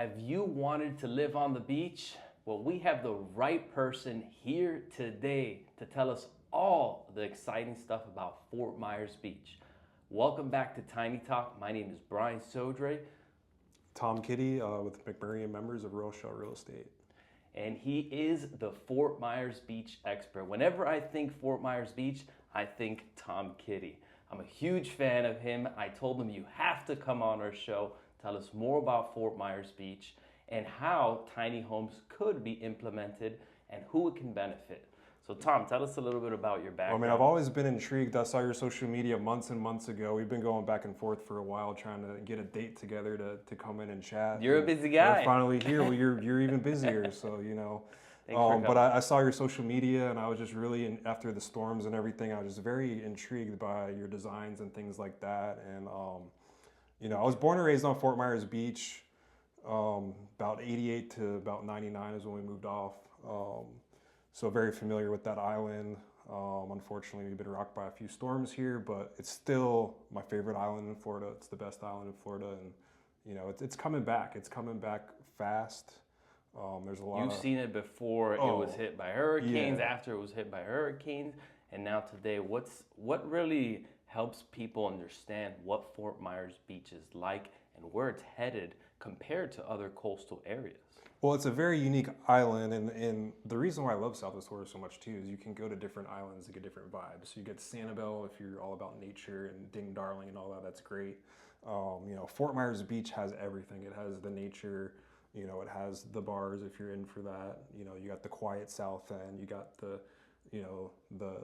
Have you wanted to live on the beach? Well, we have the right person here today to tell us all the exciting stuff about Fort Myers Beach. Welcome back to TinyTalk. My name is Brian Sodre. Tom Kiddy with McMurray and members of Realtor Real Estate. And he is the Fort Myers Beach expert. Whenever I think Fort Myers Beach, I think Tom Kiddy. I'm a huge fan of him. I told him you have to come on our show, tell us more about Fort Myers Beach and how tiny homes could be implemented and who it can benefit. So Tom, tell us a little bit about your background. Well, I mean, I've always been intrigued. I saw your social media months and months ago. We've been going back and forth for a while trying to get a date together to come in and chat. You're a busy guy. We're finally here. Well, you're even busier, so you know. But I saw your social media, and I was just really, after the storms and everything, I was just very intrigued by your designs and things like that. And you know, I was born and raised on Fort Myers Beach. About 88 to about 99 is when we moved off. So very familiar with that island. Unfortunately, we've been rocked by a few storms here, but it's still my favorite island in Florida. It's the best island in Florida, and you know, it's coming back. It's coming back fast. There's a lot. You've seen it before. It was hit by hurricanes. Yeah. After it was hit by hurricanes, and now today. What really helps people understand what Fort Myers Beach is like and where it's headed compared to other coastal areas? Well, it's a very unique island, and the reason why I love Southwest Florida so much too is you can go to different islands and get different vibes. So you get Sanibel if you're all about nature, and Ding Darling and all that. That's great. You know, Fort Myers Beach has everything. It has the nature. You know, it has the bars if you're in for that. You know, you got the quiet south end. You got the, you know,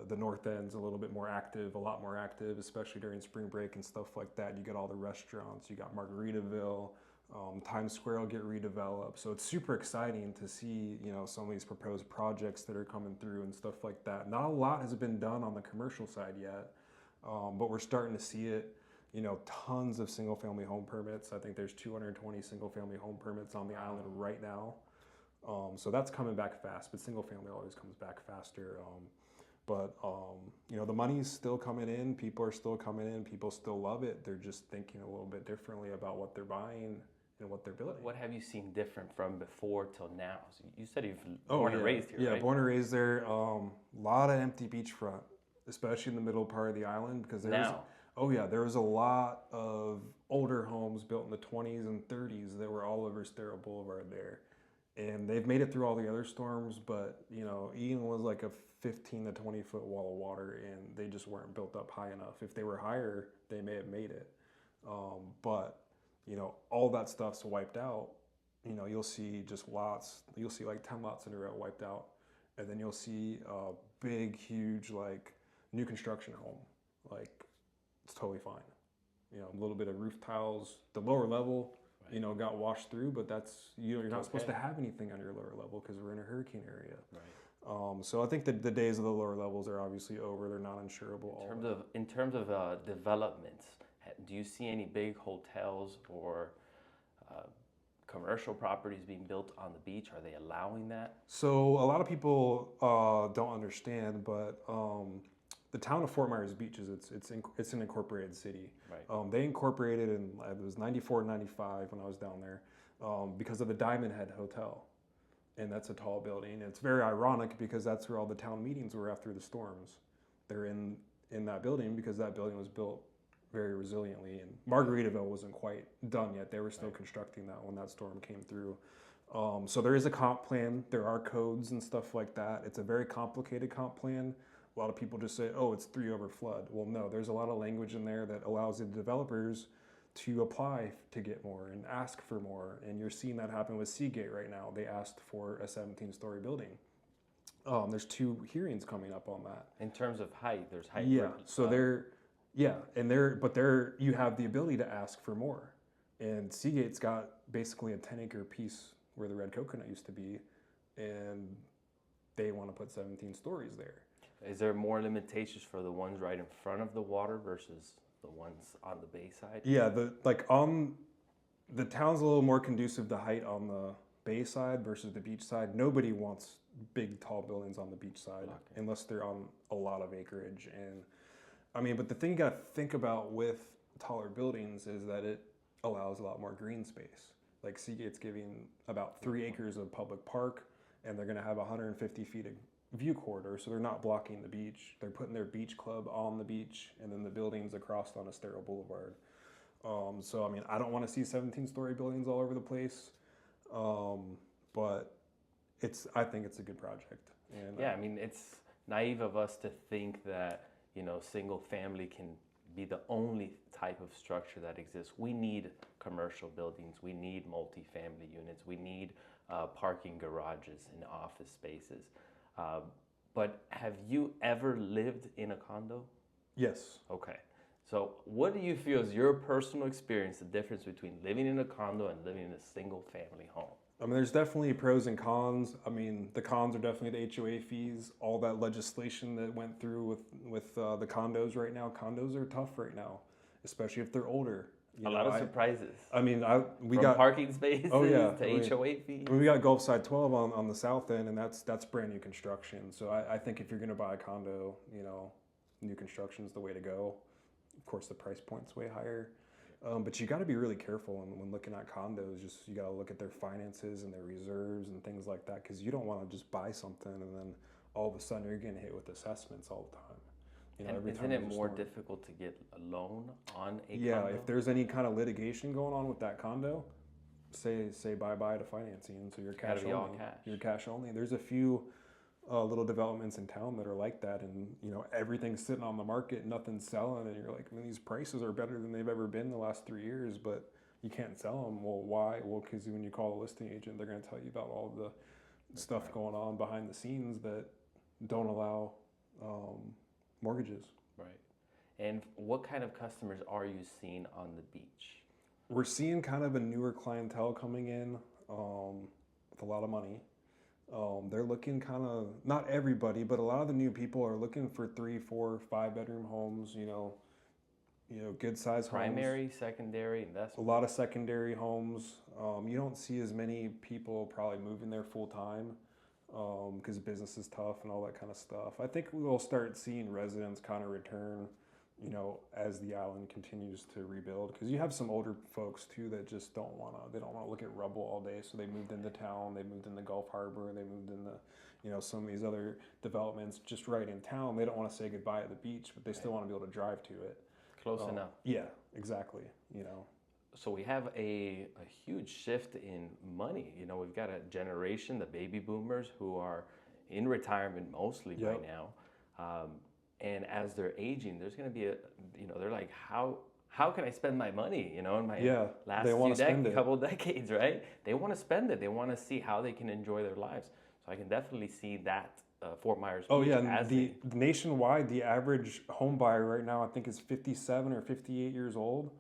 the north end's a little bit more active, a lot more active, especially during spring break and stuff like that. You get all the restaurants. You got Margaritaville. Times Square will get redeveloped. So it's super exciting to see, you know, some of these proposed projects that are coming through and stuff like that. Not a lot has been done on the commercial side yet, but we're starting to see it. You know, tons of single family home permits. I think there's 220 single family home permits on the island right now. So that's coming back fast, but single family always comes back faster. You know, the money's still coming in. People are still coming in. People still love it. They're just thinking a little bit differently about what they're buying and what they're building. What have you seen different from before till now? So you said you've born and raised here, right? Yeah, born and raised there. A lot of empty beachfront, especially in the middle part of the island, because there was a lot of older homes built in the 20s and 30s that were all over Estero Boulevard there. And they've made it through all the other storms, but you know, Ian was like a 15 to 20 foot wall of water, and they just weren't built up high enough. If they were higher, they may have made it. But you know, all that stuff's wiped out. You know, you'll see just lots. You'll see like 10 lots in a row wiped out, and then you'll see a big, huge like new construction home. Like it's totally fine. You know, a little bit of roof tiles. The lower level, you know, got washed through, but that's you're not supposed to have anything on your lower level because we're in a hurricane area. Right. So I think that the days of the lower levels are obviously over. They're not insurable. In terms of developments, do you see any big hotels or commercial properties being built on the beach? Are they allowing that? So a lot of people don't understand, but the town of Fort Myers Beach it's an incorporated city. Right. They incorporated in it was 94, 95 when I was down there because of the Diamond Head Hotel, and that's a tall building. It's very ironic because that's where all the town meetings were after the storms. They're in that building because that building was built very resiliently, and Margaritaville wasn't quite done yet. They were still constructing that when that storm came through. So there is a comp plan. There are codes and stuff like that. It's a very complicated comp plan. A lot of people just say, oh, it's 3 over flood. Well, no, there's a lot of language in there that allows the developers to apply to get more and ask for more. And you're seeing that happen with Seagate right now. They asked for a 17-story building. There's 2 hearings coming up on that. In terms of height, there's height. Yeah, so you have the ability to ask for more. And Seagate's got basically a 10-acre piece where the Red Coconut used to be, and they want to put 17 stories there. Is there more limitations for the ones right in front of the water versus the ones on the bay side? Yeah, the town's a little more conducive to height on the bay side versus the beach side. Nobody wants big, tall buildings on the beach side unless they're on a lot of acreage. And I mean, but the thing you got to think about with taller buildings is that it allows a lot more green space. Like Seagate's giving about 3 acres of public park, and they're going to have 150 feet of view corridor, so they're not blocking the beach. They're putting their beach club on the beach, and then the buildings across on Estero Boulevard. So I mean, I don't want to see 17-story buildings all over the place, but I think it's a good project. And Yeah, I mean, it's naive of us to think that, you know, single family can be the only type of structure that exists. We need commercial buildings. We need multifamily units. We need parking garages and office spaces. But have you ever lived in a condo? yes. Okay. So what do you feel is your personal experience, the difference between living in a condo and living in a single family home? I mean, there's definitely pros and cons. I mean, the cons are definitely the HOA fees, all that legislation that went through with the condos right now. Condos are tough right now, especially if they're older. A lot of surprises. I mean, we From got parking spaces oh yeah, to HOA fees. we got Gulfside 12 on the south end, and that's brand new construction. So I think if you're going to buy a condo, you know, new construction is the way to go. Of course, the price point's way higher. But you got to be really careful when looking at condos. Just you got to look at their finances and their reserves and things like that, because you don't want to just buy something and then all of a sudden you're getting hit with assessments all the time. You know, And isn't it more difficult to get a loan on a yeah, condo? if there's any kind of litigation going on with that condo, say bye-bye to financing. So you're cash Gotta be all only. cash. You're cash only. There's a few little developments in town that are like that, and you know everything's sitting on the market, nothing's selling, and you're like, I mean, these prices are better than they've ever been the last 3 years, but you can't sell them. Well, why? Well, because when you call a listing agent, they're going to tell you about all the stuff going on behind the scenes that don't allow mortgages. Right. And what kind of customers are you seeing on the beach? We're seeing kind of a newer clientele coming in with a lot of money. They're looking kind of, not everybody, but a lot of the new people are looking for 3, 4, 5-bedroom homes. You know, good size homes. Primary, secondary, investment. A lot of secondary homes. You don't see as many people probably moving there full time because business is tough and all that kind of stuff. I think we'll start seeing residents kind of return, you know, as the island continues to rebuild, because you have some older folks too that just don't want to look at rubble all day, so they moved into town, they moved into Gulf Harbor, they moved into, you know, some of these other developments just right in town. They don't want to say goodbye at the beach, but they still want to be able to drive to it. Close enough. Yeah, exactly. You know, So we have a huge shift in money. You know, we've got a generation, the baby boomers, who are in retirement mostly by Yep. now. And as they're aging, there's going to be they're like, how can I spend my money? You know, in my Yeah, last they wanna spend it. couple decades, right? They want to spend it. They want to see how they can enjoy their lives. So I can definitely see that Fort Myers Beach. oh yeah, and as the nationwide, the average home buyer right now, I think, is 57 or 58 years old.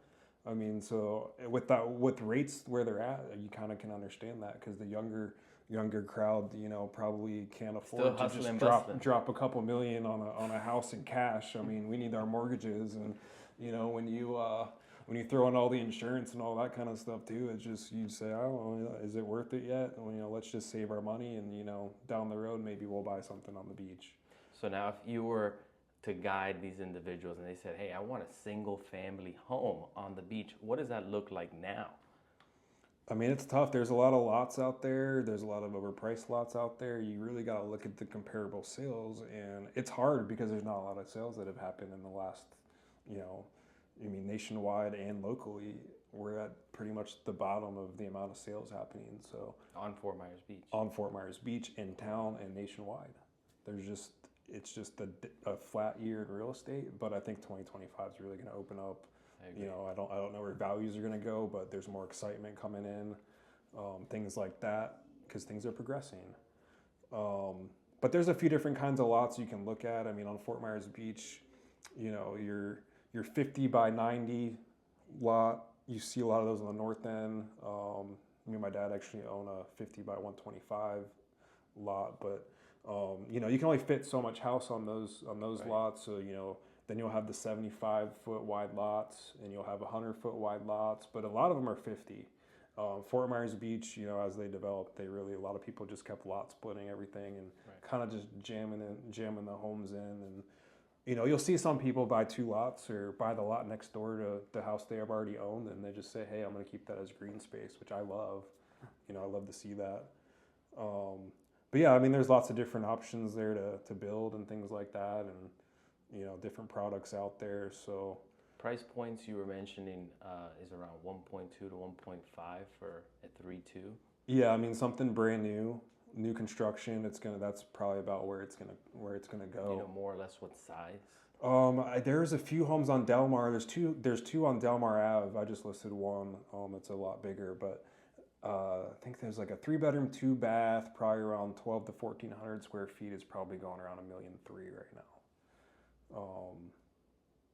I mean, so with rates where they're at, you kind of can understand that, because the younger crowd, you know, probably can't afford to hustling just and bustling. drop a couple million on a house in cash. I mean, we need our mortgages, and you know, when you throw in all the insurance and all that kind of stuff too, it's just, you say, oh, is it worth it yet? Well, you know, let's just save our money, and you know, down the road maybe we'll buy something on the beach. So now, if you were to guide these individuals and they said, hey, I want a single family home on the beach, what does that look like now? I mean, it's tough. There's a lot of lots out there. There's a lot of overpriced lots out there. You really got to look at the comparable sales, and it's hard because there's not a lot of sales that have happened in the last, you know, I mean, nationwide and locally, we're at pretty much the bottom of the amount of sales happening. So On Fort Myers Beach. on Fort Myers Beach, in town, and nationwide, it's just a flat year in real estate. But I think 2025 is really going to open up. You know, I don't know where values are going to go, but there's more excitement coming in, things like that, because things are progressing. But there's a few different kinds of lots you can look at. I mean, on Fort Myers Beach, you know, your 50 by 90 lot, you see a lot of those on the north end. Me and my dad actually own a 50 by 125 lot, but you know, you can only fit so much house on those Right. lots. So you know, then you'll have the 75-foot wide lots, and you'll have 100-foot wide lots, but a lot of them are 50. Fort Myers Beach, you know, as they developed, a lot of people just kept lot splitting everything and Right. kind of just jamming the homes in, and you'll see some people buy 2 lots or buy the lot next door to the house they have already owned, and they just say, hey, I'm going to keep that as green space, which I love. I love to see that. But yeah, I mean, there's lots of different options there to build and things like that, and different products out there. So price points you were mentioning is around 1.2 to 1.5 for a 3.2. Yeah, I mean, something brand new construction. That's probably about where it's gonna go. More or less what size? There's a few homes on Delmar. There's two on Delmar Ave. I just listed one. It's a lot bigger, but I think there's like a 3-bedroom, 2-bath, probably around 12 to 1,400 square feet. Is probably going around $1.3 million right now.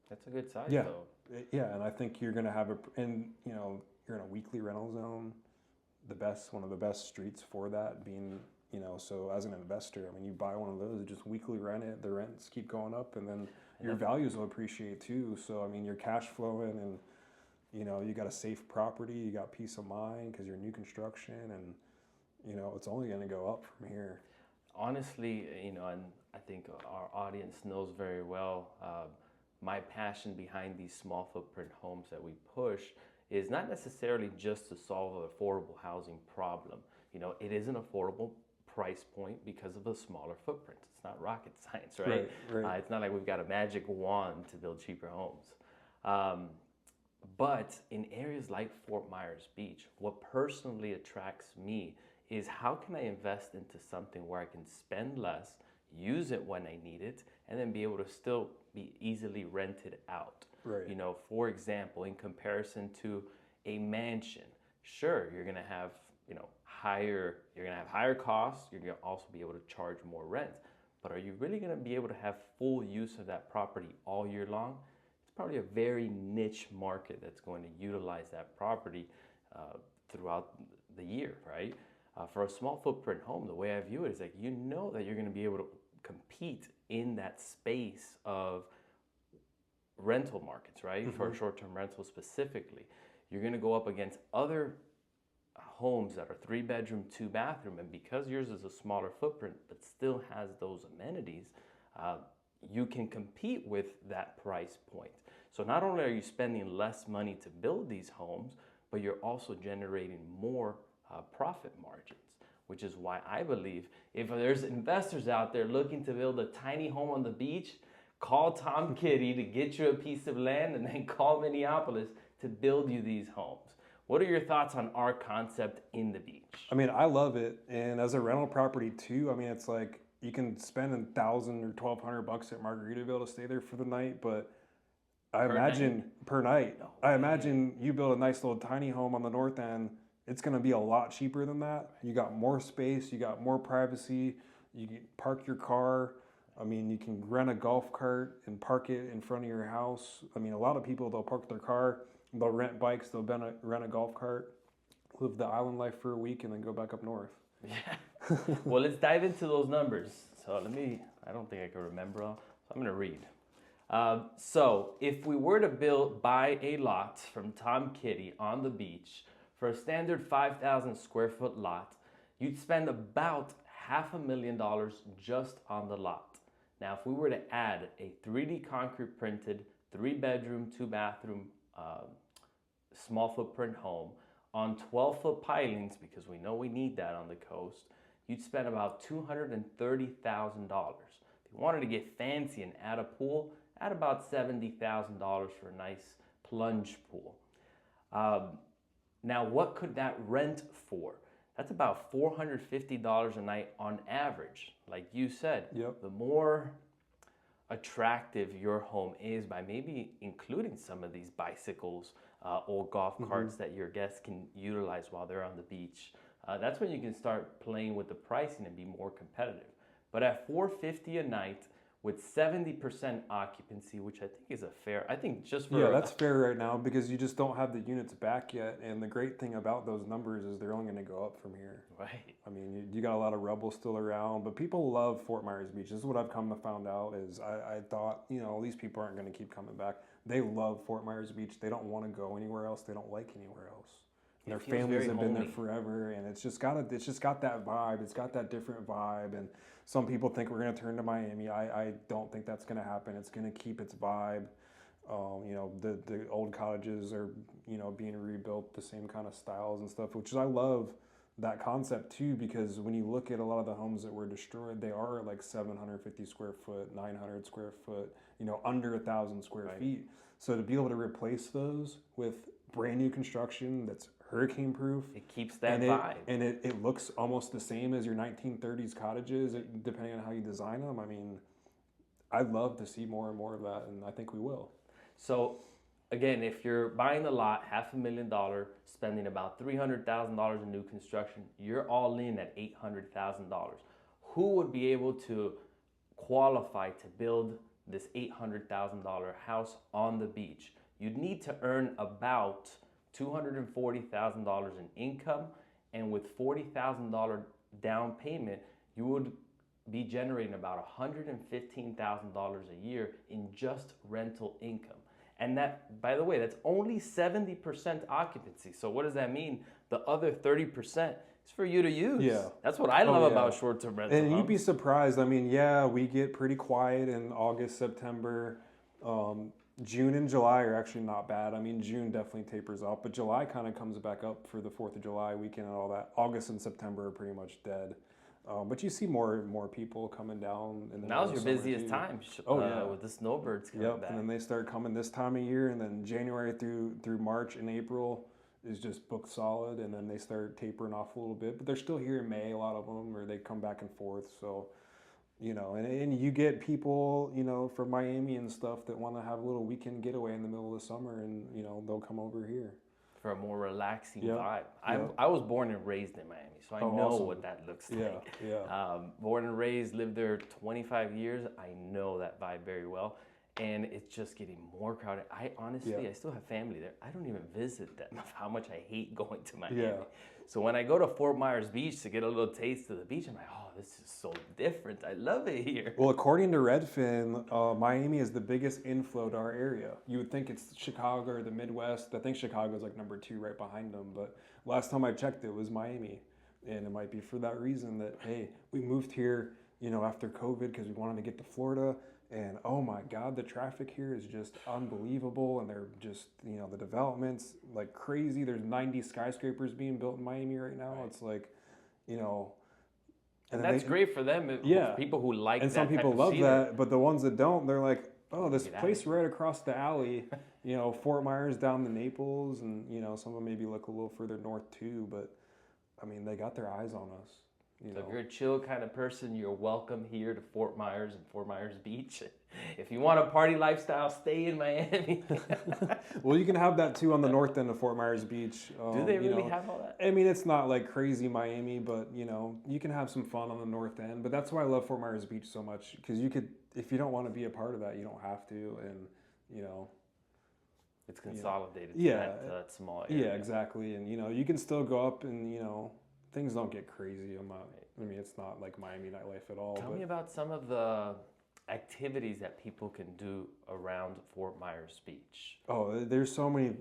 That's a good size, yeah, though. Yeah, and I think you're gonna have you're in a weekly rental zone. One of the best streets for that being, so as an investor, I mean, you buy one of those, you just weekly rent it, the rents keep going up, and then your values will appreciate too. So, I mean, you're cash flowing, and, you got a safe property, you got peace of mind because you're new construction, and, it's only going to go up from here. Honestly, and I think our audience knows very well, my passion behind these small footprint homes that we push is not necessarily just to solve an affordable housing problem. It is an affordable price point because of a smaller footprint. It's not rocket science, right? Right. It's not like we've got a magic wand to build cheaper homes. But in areas like Fort Myers Beach, what personally attracts me is how can I invest into something where I can spend less, use it when I need it, and then be able to still be easily rented out. Right. For example, in comparison to a mansion, sure, you're gonna have higher costs. You're gonna also be able to charge more rent. But are you really gonna be able to have full use of that property all year long? It's probably a very niche market that's going to utilize that property throughout the year, right? For a small footprint home, the way I view it is like that you're gonna be able to compete in that space of rental markets, right? Mm-hmm. For short-term rental specifically, you're going to go up against other homes that are 3-bedroom, 2-bathroom, and because yours is a smaller footprint but still has those amenities, you can compete with that price point. So not only are you spending less money to build these homes, but you're also generating more profit margins, which is why I believe if there's investors out there looking to build a tiny home on the beach, call Tom Kiddy to get you a piece of land, and then call Minneapolis to build you these homes. What are your thoughts on our concept in the beach? I mean, I love it. And as a rental property too, I mean, it's like you can spend $1,000 or $1,200 at Margaritaville to stay there for the night, but I imagine per night. No I way. imagine you build a nice little tiny home on the north end. It's going to be a lot cheaper than that. You got more space, you got more privacy, you can park your car. I mean, you can rent a golf cart and park it in front of your house. I mean, a lot of people, they'll park their car, they'll rent bikes, they'll rent a golf cart, live the island life for a week, and then go back up north. Yeah. Well, let's dive into those numbers. So I don't think I can remember all, so I'm going to read. So if we were to buy a lot from Tom Kiddy on the beach for a standard 5,000 square foot lot, you'd spend about $500,000 just on the lot. Now, if we were to add a 3D concrete printed 3-bedroom, 2-bathroom small footprint home on 12-foot pilings, because we know we need that on the coast, you'd spend about $230,000. If you wanted to get fancy and add a pool, add about $70,000 for a nice plunge pool. Now, what could that rent for? That's about $450 a night on average. Like you said, Yep. The more attractive your home is by maybe including some of these bicycles or golf carts that your guests can utilize while they're on the beach, that's when you can start playing with the pricing and be more competitive. But at $450 a night with 70% occupancy, which I think is that's fair right now because you just don't have the units back yet. And the great thing about those numbers is they're only going to go up from here. Right. I mean, you got a lot of rebel still around, but people love Fort Myers Beach. This is what I've come to find out is I thought, these people aren't going to keep coming back. They love Fort Myers Beach. They don't want to go anywhere else. They don't like anywhere else. Their feels families very have been there homey. forever, and it's just got that vibe. It's got that different vibe, and some people think we're gonna turn to Miami. I don't think that's gonna happen. It's gonna keep its vibe. The old cottages are being rebuilt the same kind of styles and stuff, which is I love that concept too, because when you look at a lot of the homes that were destroyed, they are like 750 square foot, 900 square foot, under 1,000 square feet. So to be able to replace those with brand new construction that's hurricane proof, It keeps that and vibe. it looks almost the same as your 1930s cottages, depending on how you design them. I mean, I'd love to see more and more of that, and I think we will. So, again, if you're buying the lot, $500,000, spending about $300,000 in new construction, you're all in at $800,000. Who would be able to qualify to build this $800,000 house on the beach? You'd need to earn about $240,000 in income, and with $40,000 down payment, you would be generating about $115,000 a year in just rental income. And that, by the way, that's only 70% occupancy. So what does that mean? The other 30% is for you to use. Yeah. That's what I love about short-term rental And homes. you'd be surprised. I mean, yeah, we get pretty quiet in August, September. June and July are actually not bad. I mean, June definitely tapers off, but July kind of comes back up for the 4th of July weekend and all that. August and September are pretty much dead. But you see more people coming down. Now's your busiest time with the snowbirds coming back. And then they start coming this time of year, and then January through March and April is just booked solid, and then they start tapering off a little bit. But they're still here in May, a lot of them, or they come back and forth. So, and you get people, from Miami and stuff that want to have a little weekend getaway in the middle of the summer, and, they'll come over here. For a more relaxing vibe. I was born and raised in Miami, so I know awesome. what that looks like. Yeah. Born and raised, lived there 25 years. I know that vibe very well. And it's just getting more crowded. I still have family there. I don't even visit them of how much I hate going to Miami. Yeah. So when I go to Fort Myers Beach to get a little taste of the beach, I'm like, oh, this is so different. I love it here. Well, according to Redfin, Miami is the biggest inflow to our area. You would think it's Chicago or the Midwest. I think Chicago is like number 2 right behind them. But last time I checked, it was Miami. And it might be for that reason that, hey, we moved here, after COVID because we wanted to get to Florida. And oh my God, the traffic here is just unbelievable. And they're just, the development's like crazy. There's 90 skyscrapers being built in Miami right now. Right. It's like, And that's great for them. People who like that. And some people love that. But the ones that don't, they're like, oh, this place right across the alley, Fort Myers down to Naples. And, some of them maybe look a little further north too. But I mean, they got their eyes on us. So if you're a chill kind of person, you're welcome here to Fort Myers and Fort Myers Beach. If you want a party lifestyle, stay in Miami. Well, you can have that too on the north end of Fort Myers Beach. Do they really have all that? I mean, it's not like crazy Miami, but you can have some fun on the north end. But that's why I love Fort Myers Beach so much, because you could, if you don't want to be a part of that, you don't have to, and it's consolidated to that small area. Yeah, exactly, and you can still go up and things don't get crazy. It's not like Miami nightlife at all. Tell me about some of the activities that people can do around Fort Myers Beach. Oh, there's so many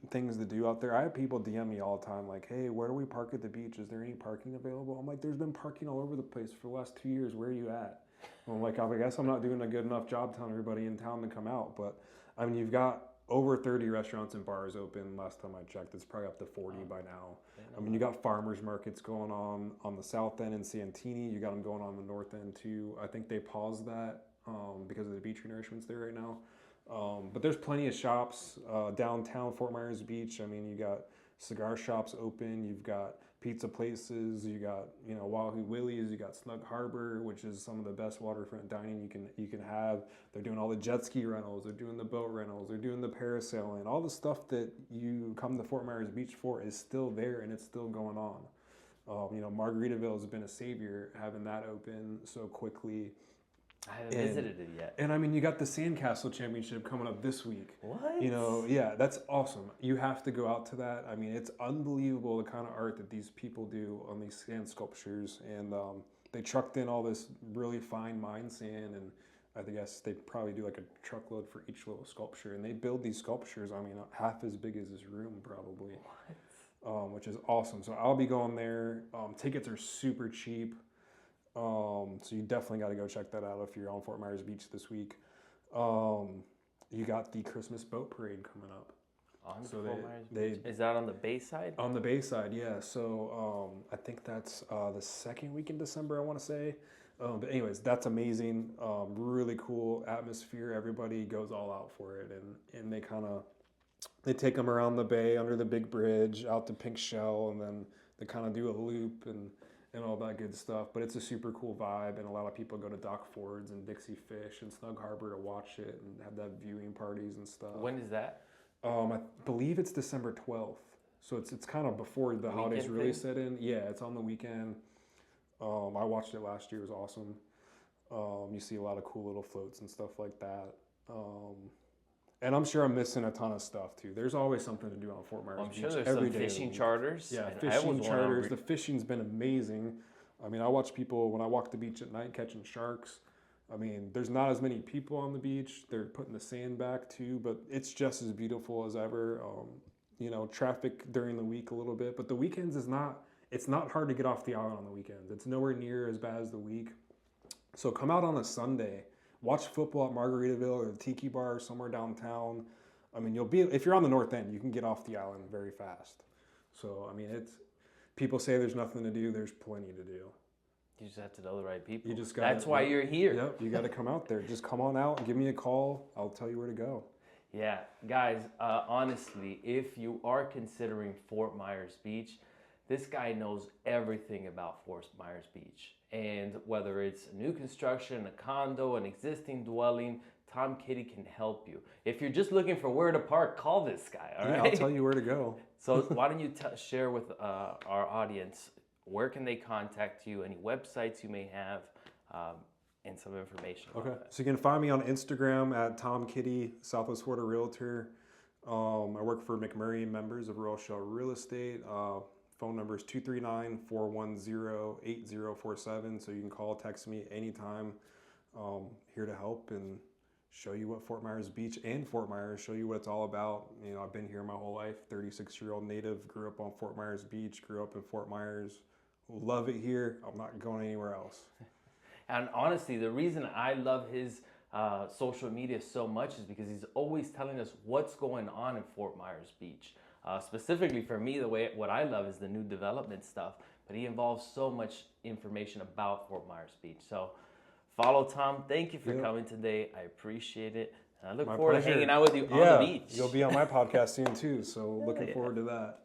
things to do out there. I have people DM me all the time like, hey, where do we park at the beach? Is there any parking available? I'm like, there's been parking all over the place for the last 2 years. Where are you at? I'm like, I guess I'm not doing a good enough job telling everybody in town to come out. But you've got over 30 restaurants and bars open. Last time I checked, it's probably up to 40 by now. You got farmers markets going on the south end in Santini. You got them going on the north end too. I think they paused that because of the beach renourishments there right now. But there's plenty of shops downtown Fort Myers Beach. You got cigar shops open. You've got pizza places. You got Wahoo Willie's. You got Snug Harbor, which is some of the best waterfront dining you can have. They're doing all the jet ski rentals. They're doing the boat rentals. They're doing the parasailing. All the stuff that you come to Fort Myers Beach for is still there, and it's still going on. Margaritaville has been a savior having that open so quickly. I haven't visited it yet. And you got the Sandcastle Championship coming up this week. What? Yeah, that's awesome. You have to go out to that. It's unbelievable the kind of art that these people do on these sand sculptures. And they trucked in all this really fine mine sand, and I guess they probably do like a truckload for each little sculpture. And they build these sculptures, half as big as this room probably. What? which is awesome. So I'll be going there. Tickets are super cheap. So you definitely got to go check that out if you're on Fort Myers Beach this week. You got the Christmas boat parade coming up. On So Fort Myers Beach? Is that on the bay side? On the bay side, yeah. So I think that's the second week in December, I want to say. But anyways, that's amazing. Really cool atmosphere. Everybody goes all out for it, and they take them around the bay under the big bridge out to Pink Shell, and then they kind of do a loop and all that good stuff. But it's a super cool vibe, and a lot of people go to Dock Fords and Dixie Fish and Snug Harbor to watch it and have that viewing parties and stuff. When is that? I believe it's December 12th. So it's kind of before the holidays really set in. Yeah, it's on the weekend. I watched it last year. It was awesome. You see a lot of cool little floats and stuff like that. And I'm sure I'm missing a ton of stuff too. There's always something to do on Fort Myers Beach. I'm sure there's every some day fishing charters. Yeah, fishing charters. The fishing's been amazing. I mean, I watch people when I walk the beach at night catching sharks. I mean, there's not as many people on the beach. They're putting the sand back too, but it's just as beautiful as ever. Traffic during the week a little bit, but the weekends it's not hard to get off the island on the weekends. It's nowhere near as bad as the week. So come out on a Sunday, watch football at Margaritaville or the Tiki Bar or somewhere downtown. I mean, if you're on the north end, you can get off the island very fast. So, I mean, people say there's nothing to do. There's plenty to do. You just have to know the right people. That's why you're here. Yep, you got to come out there. Just come on out and give me a call. I'll tell you where to go. Yeah, guys, honestly, if you are considering Fort Myers Beach, this guy knows everything about Fort Myers Beach. And whether it's a new construction, a condo, an existing dwelling, Tom Kiddy can help you. If you're just looking for where to park, call this guy, all right? I'll tell you where to go. So why don't you share with our audience, where can they contact you, any websites you may have, and some information. Okay, so you can find me on Instagram at Tom Kiddy, Southwest Florida Realtor. I work for McMurray members of Royal Shell Real Estate. Phone number is 239-410-8047. So you can call, text me anytime. Here to help and show you what Fort Myers Beach and Fort Myers, show you what it's all about. I've been here my whole life, 36-year-old native, grew up on Fort Myers Beach, grew up in Fort Myers. Love it here. I'm not going anywhere else. And honestly, the reason I love his social media so much is because he's always telling us what's going on in Fort Myers Beach. Specifically for me, what I love is the new development stuff, but he involves so much information about Fort Myers Beach. So follow Tom. Thank you for coming today. I appreciate it. And I look forward to hanging out with you on the beach. You'll be on my podcast soon too, so looking forward to that.